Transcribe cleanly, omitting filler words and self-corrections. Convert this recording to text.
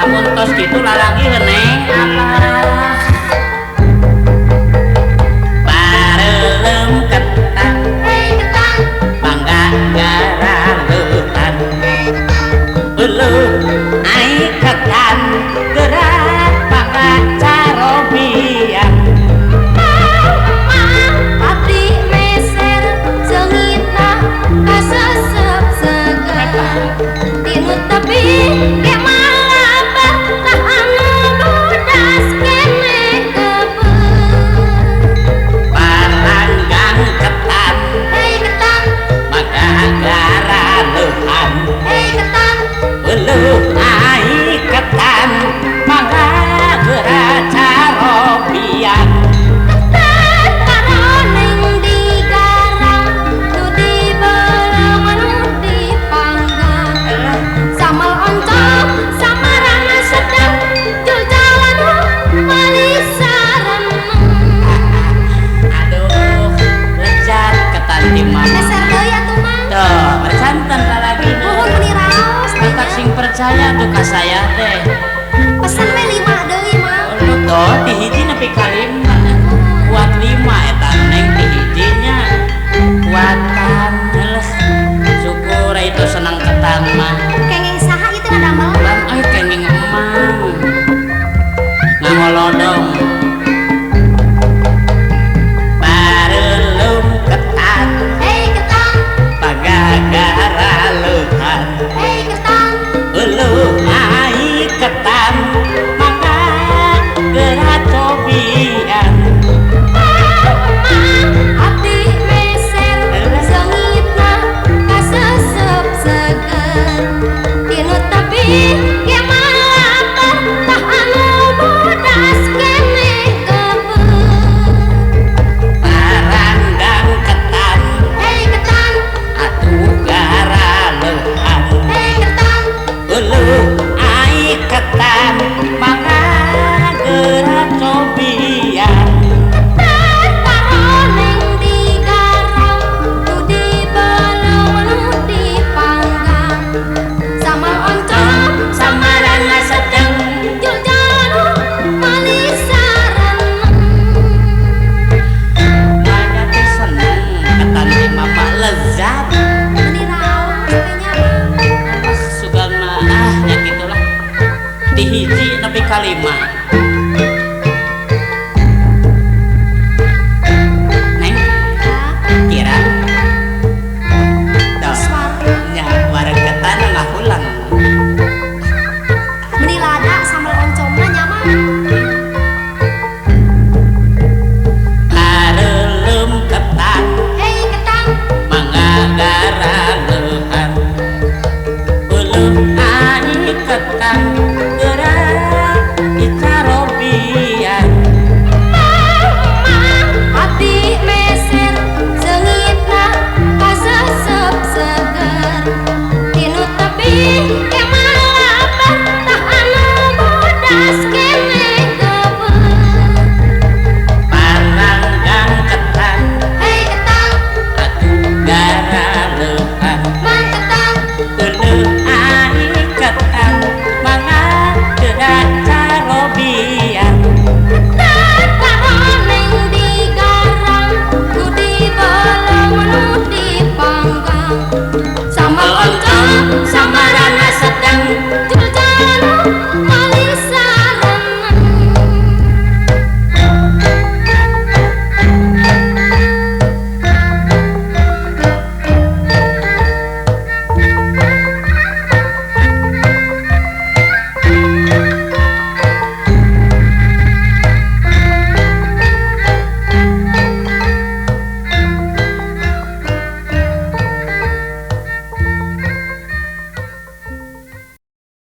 Lamun tos gitu lalagi neng alah barelem ketan mangga garaletan ai ketan gerak mangga carobian abdi meser seungitna kasesep seger tinut tapi ge malabah tah anu bodas kene kebeul palanggang ketan hei ketan mangga garaletan ketan ai ketan mangga gerak carobian karoneng digarang nu dibeleng anu dipanggang samal oncom samarana sedang jul jalan malisaran aduh lezat ketan timah geser deui atuh mah tuh bersantan lagi nuhun meni raos mantap sing percaya tuh ka saya teh pesen we 5 deui mah lu tuh di hiji nepi ka 5 kuat 5 eta neng di hijinya kuatan helah syukur itu senang ketan mah kenging saha itu ngadamel bang ay kenging emang ngangolodong barelum ketan hei ketan pagagara leuhan hei ketan ai ketan mangga gerak cobian abdi meser seungitna kasesep seger tinut tapi ge malabah tah anu bodas kene kebeul parandang ketan hei ketan atuh gara leuhan hei ketan ai ketan mangga gerak cobian karoneng digarang nu dibeleng anu dipanggang samal oncom samarana sedeng jul jalan malisaran banyak teh seneng ketan timah mah lezat meni raos teh nya ah sugan mah nya gitulah di hiji nepi ka 5 neng kira tos nya bareng ketan ngahulang meni lada sambal oncomna nya mah arelem ketan hei ketan mangga garalehan ai ketan